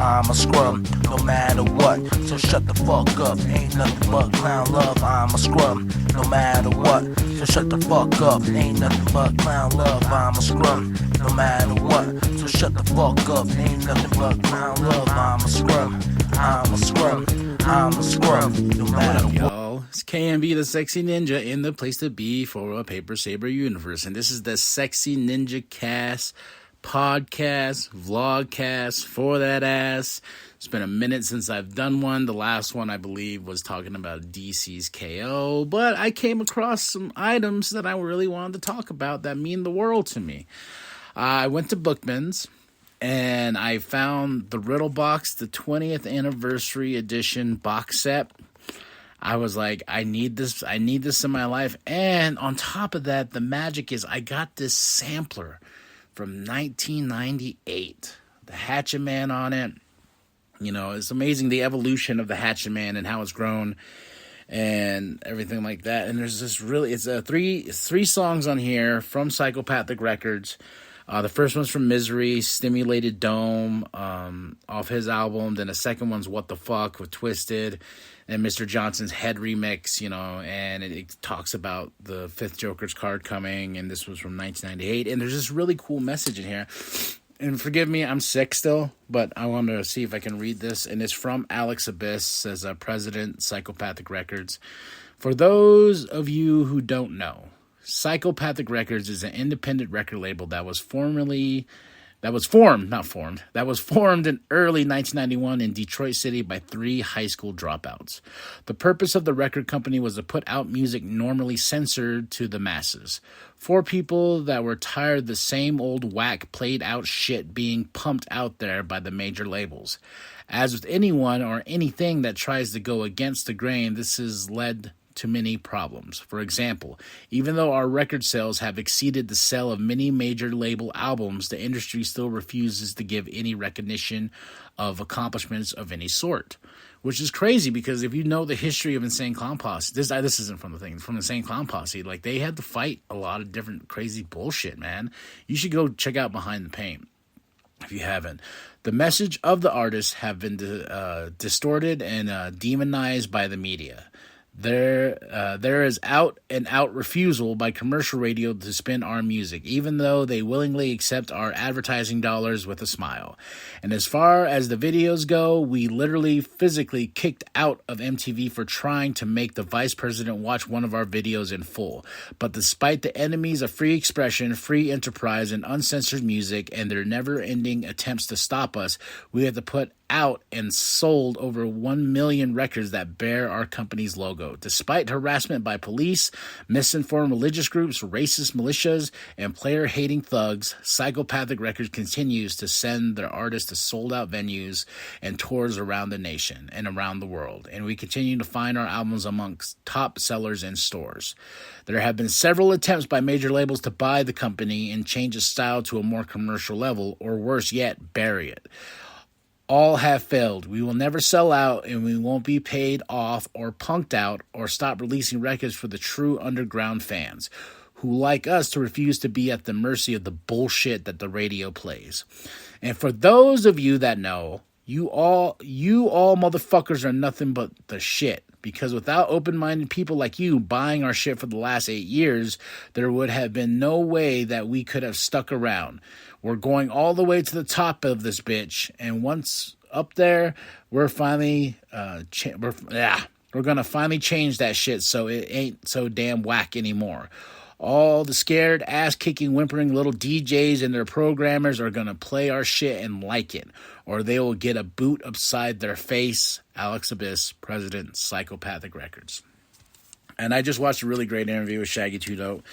I'm a scrum, no matter what. So shut the fuck up, ain't nothing but clown love. I'm a scrum, no matter what. So shut the fuck up, ain't nothing but clown love. I'm a scrum, no matter what. So shut the fuck up, ain't nothing but clown love. I'm a scrum, I'm a scrum, I'm a scrum, no matter what. Y'all, it's KMB the Sexy Ninja in the place to be for a Paper Saber universe. And this is the Sexy Ninjacast podcast, vlogcast for that ass. It's been a minute since I've done one. The last one, I believe, was talking about DC's KO. But I came across some items that I really wanted to talk about that mean the world to me. I went to Bookman's and I found the Riddle Box, the 20th anniversary edition box set. I was like, I need this in my life. And on top of that, the magic is I got this sampler from 1998. The Hatchet Man on it. You know, it's amazing the evolution of the Hatchet Man and how it's grown and everything like that. And there's this really, it's three songs on here from Psychopathic Records. The first one's from Misery, Stimulated Dome, off his album. Then the second one's What the Fuck with Twisted and Mr. Johnson's Head remix, you know, and it talks about the fifth Joker's card coming, and this was from 1998. And there's this really cool message in here. And forgive me, I'm sick still, but I wanted to see if I can read this. And it's from Alex Abyss, says President, Psychopathic Records. For those of you who don't know, Psychopathic Records is an independent record label that was formed in early 1991 in Detroit City by 3 high school dropouts. The purpose of the record company was to put out music normally censored to the masses. 4 people that were tired of the same old whack played out shit being pumped out there by the major labels. As with anyone or anything that tries to go against the grain, this has led to many problems. For example, even though our record sales have exceeded the sale of many major label albums, the industry still refuses to give any recognition of accomplishments of any sort. Which is crazy, because if you know the history of Insane Clown Posse, this isn't from the thing, from Insane Clown Posse, like, they had to fight a lot of different crazy bullshit, man. You should go check out Behind the Pain if you haven't. The message of the artists have been distorted and demonized by the media. There is out and out refusal by commercial radio to spin our music, even though they willingly accept our advertising dollars with a smile. And as far as the videos go, we literally physically kicked out of MTV for trying to make the vice president watch one of our videos in full. But despite the enemies of free expression, free enterprise, and uncensored music, and their never-ending attempts to stop us, we had to put out and sold over 1 million records that bear our company's logo. Despite harassment by police, misinformed religious groups, racist militias, and player-hating thugs, Psychopathic Records continues to send their artists to sold-out venues and tours around the nation and around the world, and we continue to find our albums amongst top sellers in stores. There have been several attempts by major labels to buy the company and change its style to a more commercial level, or worse yet, bury it. All have failed. We will never sell out, and we won't be paid off or punked out or stop releasing records for the true underground fans who, like us, to refuse to be at the mercy of the bullshit that the radio plays. And for those of you that know, you all motherfuckers are nothing but the shit. Because without open-minded people like you buying our shit for the last 8 years, there would have been no way that we could have stuck around. We're going all the way to the top of this bitch, and once up there, we're finally we're gonna finally change that shit so it ain't so damn whack anymore. All the scared, ass-kicking, whimpering little DJs and their programmers are gonna play our shit and like it, or they will get a boot upside their face. Alex Abyss, President, Psychopathic Records. And I just watched a really great interview with Shaggy 2 Dope,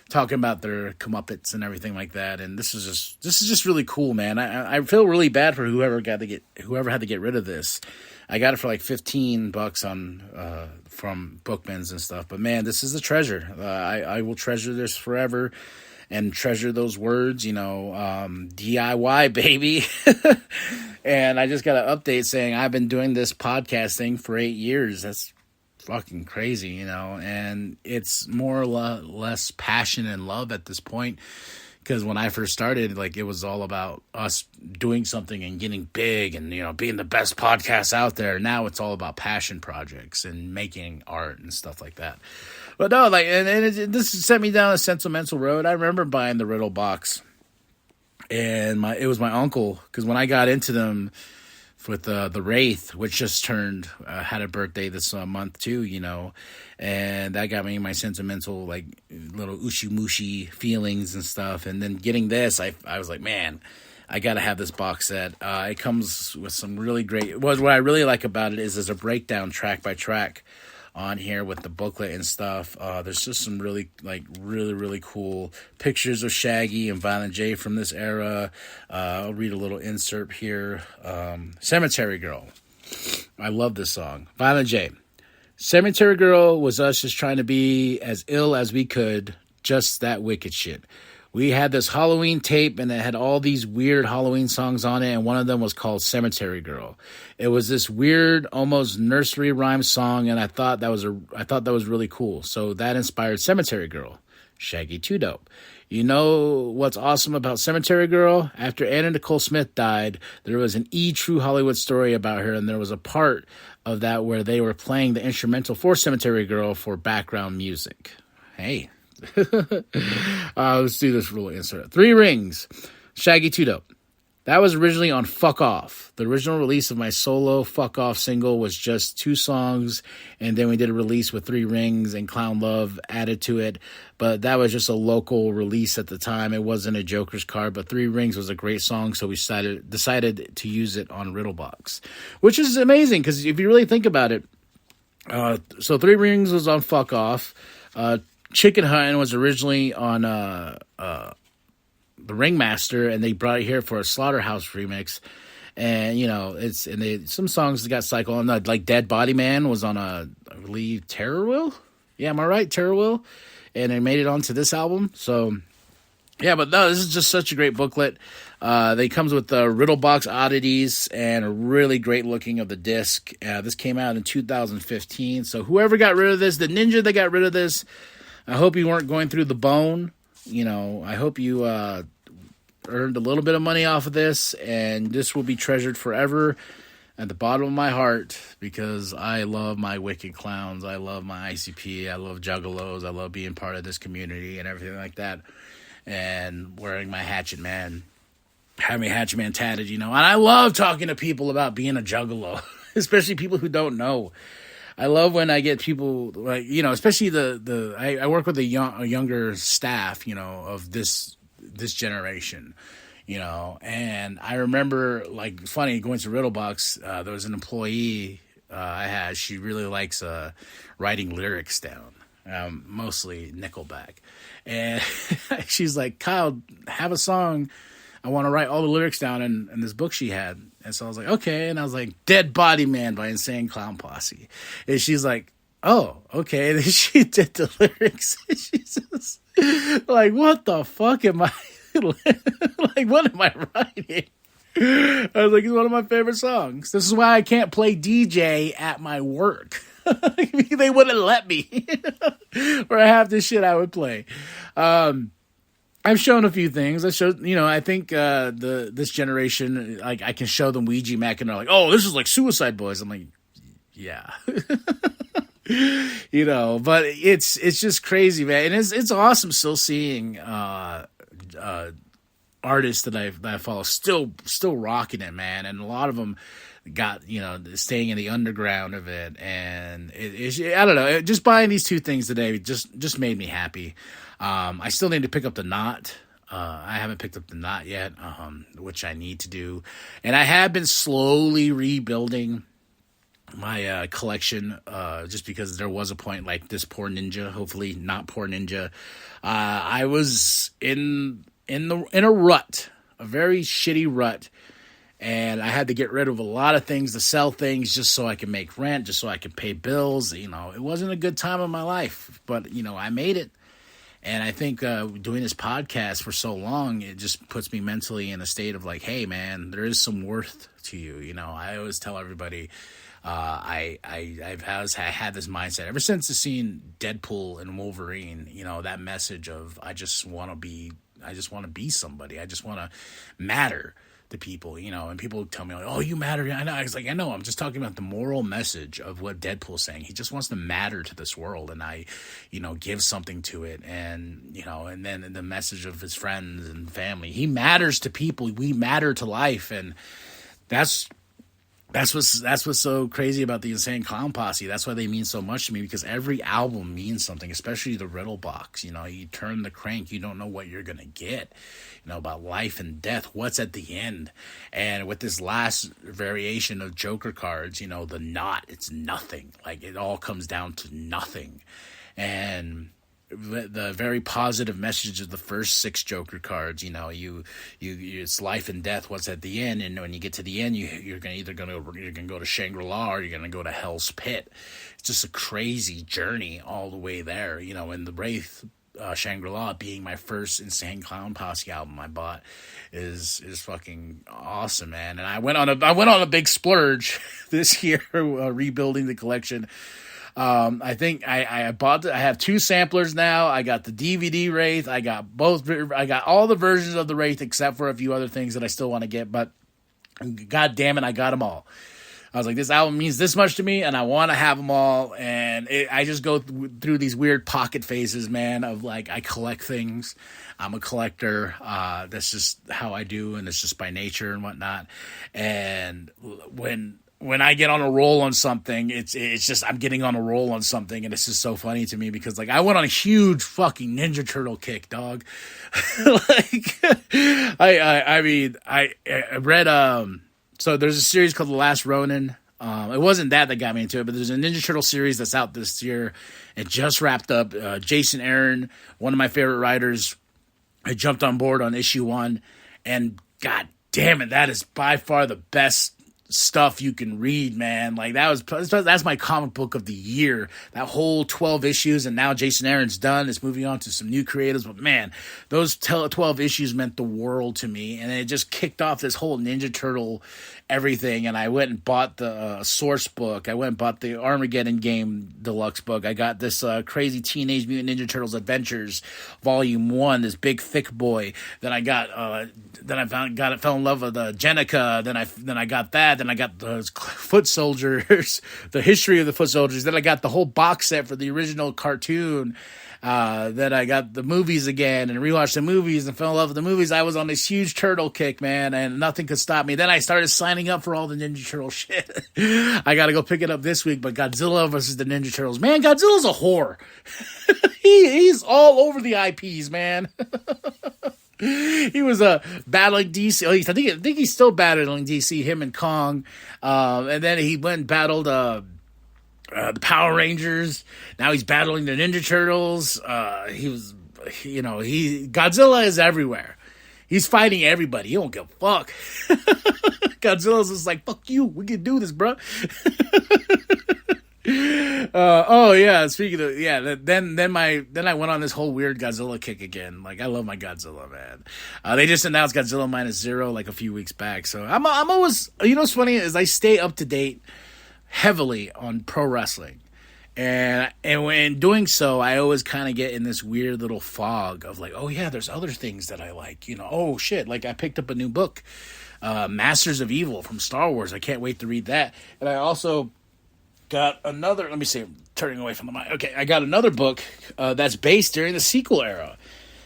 talking about their comeuppance and everything like that. And this is just really cool, man. I feel really bad for whoever had to get rid of this. I got it for like $15 on from Bookman's and stuff. But man, this is a treasure. I will treasure this forever and treasure those words, DIY, baby. And I just got an update saying I've been doing this podcasting for 8 years. That's fucking crazy, and it's more or less passion and love at this point, Because when I first started, like, it was all about us doing something and getting big and, you know, being the best podcast out there. Now it's all about passion projects and making art and stuff like that. But no, like, this sent me down a sentimental road. I remember buying the Riddle box, and it was my uncle, because when I got into them with the Wraith, which just had a birthday this month too, you know, and that got me my sentimental, like, little ushi-mushi feelings and stuff. And then getting this, I was like, man, I gotta have this box set. It comes with some really great, what I really like about it is there's a breakdown track by track on here with the booklet and stuff. There's just some really cool pictures of Shaggy and Violent J from this era. I'll read a little insert here. Cemetery Girl. I love this song. Violent J. Cemetery Girl was us just trying to be as ill as we could. Just that wicked shit. We had this Halloween tape, and it had all these weird Halloween songs on it, and one of them was called Cemetery Girl. It was this weird, almost nursery rhyme song, and I thought that was really cool. So that inspired Cemetery Girl. Shaggy 2 Dope. You know what's awesome about Cemetery Girl? After Anna Nicole Smith died, there was an True Hollywood story about her, and there was a part of that where they were playing the instrumental for Cemetery Girl for background music. Hey. Let's do this little insert. 3 Rings, Shaggy 2 Dope. That was originally on Fuck Off. The original release of my solo Fuck Off single was just 2 songs, and then we did a release with 3 Rings and Clown Love added to it, but that was just a local release at the time. It wasn't a Joker's card, but 3 Rings was a great song, so we decided to use it on Riddlebox, which is amazing, because if you really think about it, so 3 Rings was on Fuck Off, Chicken Huntin' was originally on the Ringmaster, and they brought it here for a Slaughterhouse remix. And, you know, some songs got cycled on, like Dead Body Man was on I believe, Terror Will? Yeah, am I right? Terror Will? And it made it onto this album. So, yeah, but no, this is just such a great booklet. They comes with the Riddle Box oddities and a really great looking of the disc. This came out in 2015. So whoever got rid of this, the ninja that got rid of this, I hope you weren't going through the bone. You know, I hope you earned a little bit of money off of this, and this will be treasured forever at the bottom of my heart, because I love my Wicked Clowns. I love my ICP. I love Juggalos. I love being part of this community and everything like that. And wearing my Hatchet Man, having Hatchet Man tatted, you know. And I love talking to people about being a Juggalo, especially people who don't know. I love when I get people, like, you know, especially I work with a younger staff, you know, of this generation, you know, and I remember, like, funny, going to Riddlebox, there was an employee I had, she really likes writing lyrics down, mostly Nickelback, and she's like, Kyle, have a song, I want to write all the lyrics down in this book she had. And so I was like, okay. And I was like, Dead Body Man by Insane Clown Posse. And she's like, oh, okay. And then she did the lyrics. And she's just like, what the fuck am I, like, what am I writing? I was like, it's one of my favorite songs. This is why I can't play DJ at my work. They wouldn't let me. Or half the shit I would play. I've shown a few things. I showed, you know, I think this generation, like, I can show them Ouija Mac, and they're like, oh, this is like Suicide Boys. I'm like, yeah. You know, but it's just crazy, man. And it's awesome still seeing artists that I follow still rocking it, man. And a lot of them got, you know, staying in the underground of it. And I don't know, just buying these 2 things today just made me happy. I still need to pick up the Knot. I haven't picked up the Knot yet, which I need to do. And I have been slowly rebuilding my collection, just because there was a point, like this Poor Ninja, hopefully not Poor Ninja. I was in a rut, a very shitty rut. And I had to get rid of a lot of things to sell things just so I could make rent, just so I could pay bills. You know, it wasn't a good time of my life, but, you know, I made it. And I think doing this podcast for so long, it just puts me mentally in a state of like, hey, man, there is some worth to you. You know, I always tell everybody, I had this mindset ever since seeing Deadpool and Wolverine, you know, that message of I just want to be want to be somebody. I just want to matter to people, you know. And people tell me, like, oh, you matter. I know. I was like, I know. I'm just talking about the moral message of what Deadpool's saying. He just wants to matter to this world, and I, you know, give something to it. And, you know, and then the message of his friends and family. He matters to people. We matter to life, and that's what's so crazy about the Insane Clown Posse. That's why they mean so much to me, because every album means something, especially the Riddle Box. You know, you turn the crank, you don't know what you're going to get, you know, about life and death, what's at the end. And with this last variation of Joker cards, you know, the knot, it's nothing. Like, it all comes down to nothing. And the very positive message of the first 6 Joker cards, you know, it's life and death, what's at the end, and when you get to the end, you're gonna go to Shangri-La, or you're gonna go to Hell's Pit. It's just a crazy journey all the way there, you know. And the Wraith, Shangri-La being my first Insane Clown Posse album I bought is fucking awesome, man. And I went on a big splurge this year, rebuilding the collection. I think I have 2 samplers now. I got the DVD Wraith. I got all the versions of the Wraith except for a few other things that I still want to get, but god damn it, I got them all. I was like, this album means this much to me, and I want to have them all. And I just go through these weird pocket phases, man, of like, I collect things. I'm a collector. That's just how I do, and it's just by nature and whatnot. And when I get on a roll on something, it's just, I'm getting on a roll on something, and it's just so funny to me, because like, I went on a huge fucking Ninja Turtle kick, dog. Like, I mean, I read, so there's a series called The Last Ronin. It wasn't that got me into it, but there's a Ninja Turtle series that's out this year. It just wrapped up. Jason Aaron, one of my favorite writers, I jumped on board on issue 1, and god damn it, that is by far the best stuff you can read, man. Like, that's my comic book of the year, that whole 12 issues. And now Jason Aaron's done, it's moving on to some new creatives, but man, those 12 issues meant the world to me, and it just kicked off this whole Ninja Turtle everything. And I went and bought the Source book. I went and bought the Armageddon Game Deluxe book. I got this crazy Teenage Mutant Ninja Turtles Adventures Volume 1, this big thick boy. Then I got fell in love with Jenica. Then I got that. Then I got the Foot Soldiers, the history of the Foot Soldiers. Then I got the whole box set for the original cartoon. Then I got the movies again and rewatched the movies and fell in love with the movies. I was on this huge turtle kick, man, and nothing could stop me. Then I started signing up for all the Ninja Turtle shit. I got to go pick it up this week, but Godzilla versus the Ninja Turtles. Man, Godzilla's a whore. He's all over the IPs, man. He was battling DC. At least I think he's still battling DC. Him and Kong, and then he went and battled the Power Rangers. Now he's battling the Ninja Turtles. Godzilla is everywhere. He's fighting everybody. He don't give a fuck. Godzilla's just like, fuck you. We can do this, bro. Speaking of, then I went on this whole weird Godzilla kick again. Like, I love my Godzilla, man. They just announced Godzilla -0 like a few weeks back. So I'm always, you know what's funny is I stay up to date heavily on pro wrestling. And when doing so, I always kind of get in this weird little fog of like, oh yeah, there's other things that I like, you know. Oh shit, like I picked up a new book, Masters of Evil from Star Wars. I can't wait to read that. And I also got another, let me see, I'm turning away from the mic. Okay, I got another book that's based during the sequel era.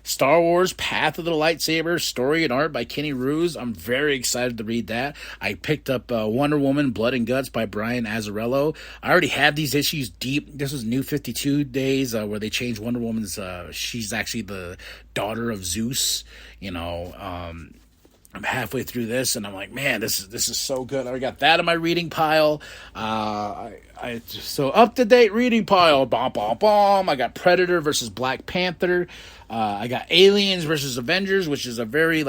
Star Wars Path of the Lightsaber, Story and Art by Kenny Ruse. I'm very excited to read that. I picked up Wonder Woman Blood and Guts by Brian Azzarello. I already have these issues deep. This was New 52 days where they changed Wonder Woman's, she's actually the daughter of Zeus, you know. I'm halfway through this, and I'm like, man, this is so good. I got that in my reading pile. So up-to-date reading pile. Bom, bom, bom. I got Predator versus Black Panther. I got Aliens versus Avengers, which is a very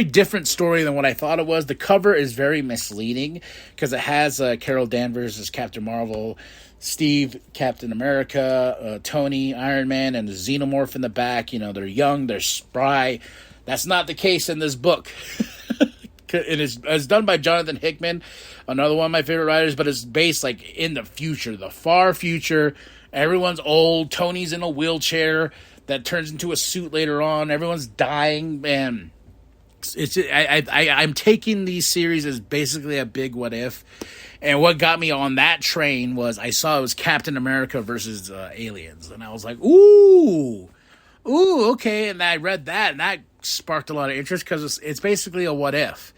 different story than what I thought it was. The cover is very misleading because it has Carol Danvers as Captain Marvel, Steve, Captain America, Tony, Iron Man, and the Xenomorph in the back. You know, they're young, they're spry. That's not the case in this book. It's done by Jonathan Hickman, another one of my favorite writers, but it's based like in the future, the far future. Everyone's old. Tony's in a wheelchair. that turns into a suit later on. Everyone's dying, man. I'm taking these series as basically a big what if. And what got me on that train was I saw it was Captain America versus aliens. And I was like, ooh, okay. And I read that, and that sparked a lot of interest because it's basically a what if.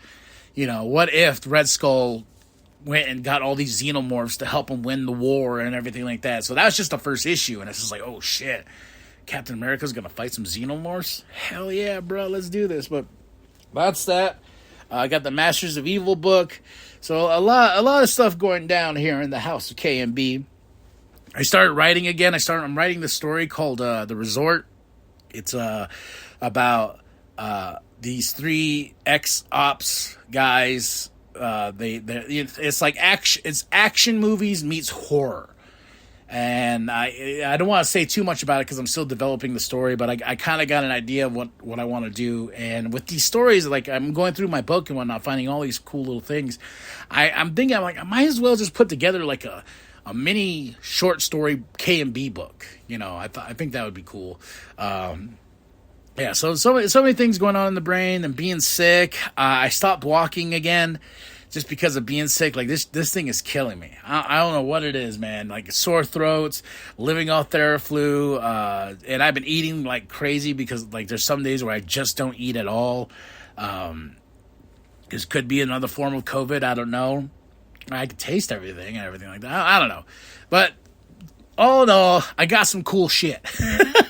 What if Red Skull went and got all these xenomorphs to help him win the war and everything like that. So that was just the first issue. And it's just like, oh, shit. Captain America's going to fight some xenomorphs? Hell yeah, bro. Let's do this. But that's that. I got the Masters of Evil book. So a lot of stuff going down here in the house of K&B. I started writing again. I'm writing this story called The Resort. It's about these 3 ex-ops guys. It's like action. It's action movies meets horror. And I don't want to say too much about it because I'm still developing the story, but I kind of got an idea of what I want to do. And with these stories, like I'm going through my book and whatnot, finding all these cool little things. I'm thinking, I might as well just put together like a mini short story K&B book. I think that would be cool. Yeah, so many things going on in the brain and being sick. I stopped walking again. Just because of being sick, like this thing is killing me. I don't know what it is, man. Like sore throats, living off Theraflu, and I've been eating like crazy because like there's some days where I just don't eat at all. This could be another form of COVID. I don't know. I can taste everything and everything like that. I don't know, but oh no, I got some cool shit.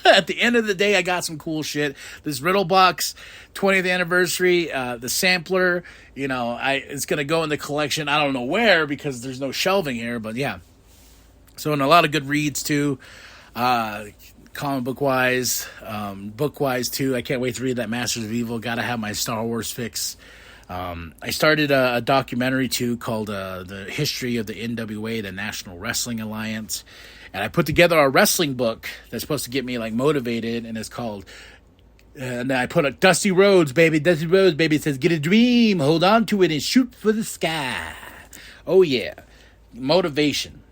At the end of the day, I got some cool shit. This Riddle Box 20th anniversary, the sampler, it's going to go in the collection. I don't know where because there's no shelving here, but yeah. So, and a lot of good reads too, comic book wise, book wise too. I can't wait to read that Masters of Evil. Got to have my Star Wars fix. I started a documentary too called The History of the NWA, the National Wrestling Alliance. And I put together a wrestling book that's supposed to get me like motivated, and it's called, and I put a Dusty Rhodes, baby. It says, get a dream, hold on to it, and shoot for the sky. Oh yeah. Motivation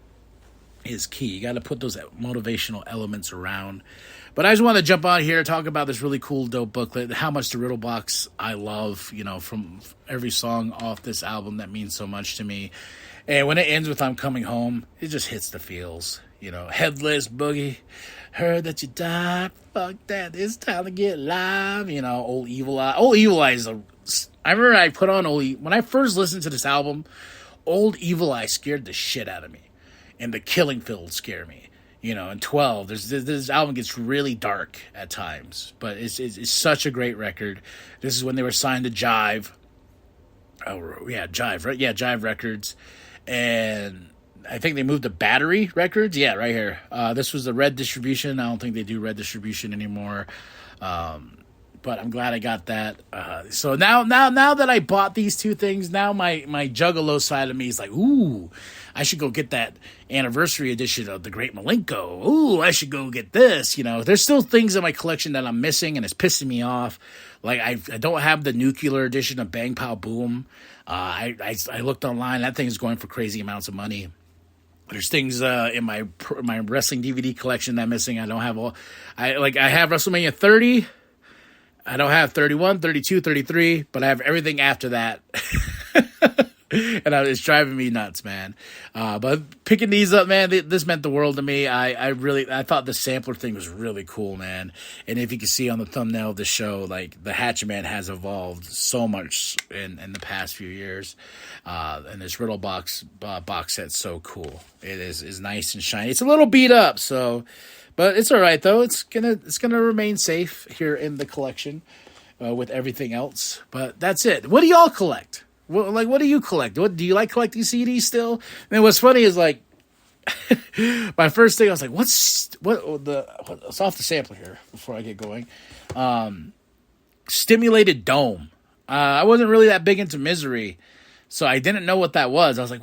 is key. You got to put those motivational elements around. But I just want to jump on here and talk about this really cool, dope booklet, how much the Riddle Box I love, from every song off this album that means so much to me. And when it ends with I'm Coming Home, it just hits the feels. Headless Boogie, heard that you died, fuck that, it's time to get live. Old Evil Eye. Old Evil Eye I remember I put on when I first listened to this album, Old Evil Eye scared the shit out of me. And The Killing Field scared me. And 12, this album gets really dark at times, but it's such a great record. This is when they were signed to Jive. Oh, yeah, Jive, right? Yeah, Jive Records. And I think they moved to Battery Records. Yeah, right here. This was the Red Distribution. I don't think they do Red Distribution anymore. But I'm glad I got that. So now that I bought these two things, now my Juggalo side of me is like, ooh, I should go get that anniversary edition of The Great Malenko. Ooh, I should go get this. There's still things in my collection that I'm missing, and it's pissing me off. Like I don't have the nuclear edition of Bang Pow Boom. I looked online. That thing is going for crazy amounts of money. There's things in my wrestling DVD collection that I'm missing. I don't have all. I have WrestleMania 30. I don't have 31, 32, 33, but I have everything after that. And it's driving me nuts, man. But picking these up, man, this meant the world to me. I thought the sampler thing was really cool, man. And if you can see on the thumbnail of the show, like the Hatchet has evolved so much in the past few years. And this Riddle box set's so cool. It is nice and shiny. It's a little beat up, but it's all right though. It's gonna remain safe here in the collection with everything else. But that's it. What do y'all collect? What do you collect? What do you like collecting CDs still? And what's funny is like my first thing I was like, it's off the sampler here before I get going. Stimulated Dome. I wasn't really that big into Misery, so I didn't know what that was. I was like,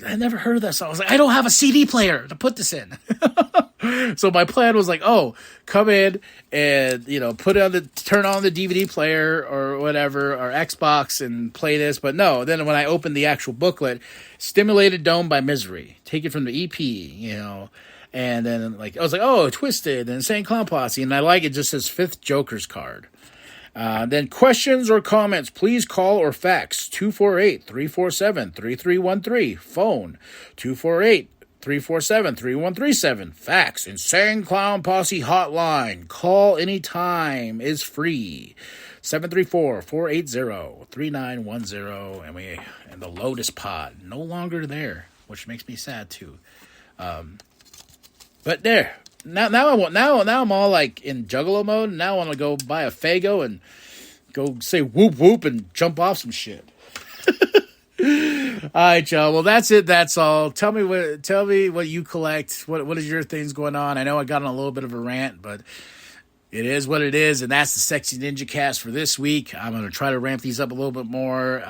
I never heard of that. So I was like, I don't have a CD player to put this in. So my plan was like, come in and, turn on the DVD player or whatever, or Xbox and play this. But no, then when I opened the actual booklet, Stimulated Dome by Misery, take it from the EP, And then like I was like, oh, Twisted and Insane Clown Posse, and I like it. Just says 5th Joker's card. Then questions or comments, please call or fax 248-347-3313. Phone 248-347-3137. Fax Insane Clown Posse hotline. Call anytime is free. 734-480-3910. And the Lotus Pod no longer there, which makes me sad too. But there. Now I'm all like in Juggalo mode. Now I want to go buy a Fago and go say whoop whoop and jump off some shit. All right, y'all. Well, that's it. That's all. Tell me what you collect. What is your things going on? I know I got on a little bit of a rant, but it is what it is, and that's the Sexy Ninja Cast for this week. I'm going to try to ramp these up a little bit more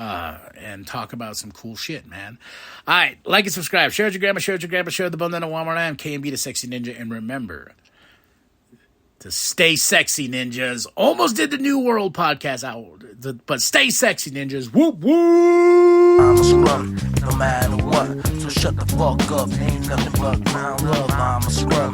and talk about some cool shit, man. All right, like and subscribe. Share with your grandma, share the bone down at Walmart. I am KMB, the Sexy Ninja, and remember to stay sexy, ninjas. Almost did the New World podcast out, but stay sexy, ninjas. Whoop, whoop! I'm a scrum, no matter what. So shut the fuck up, ain't nothing but clown love. I'm a scrum.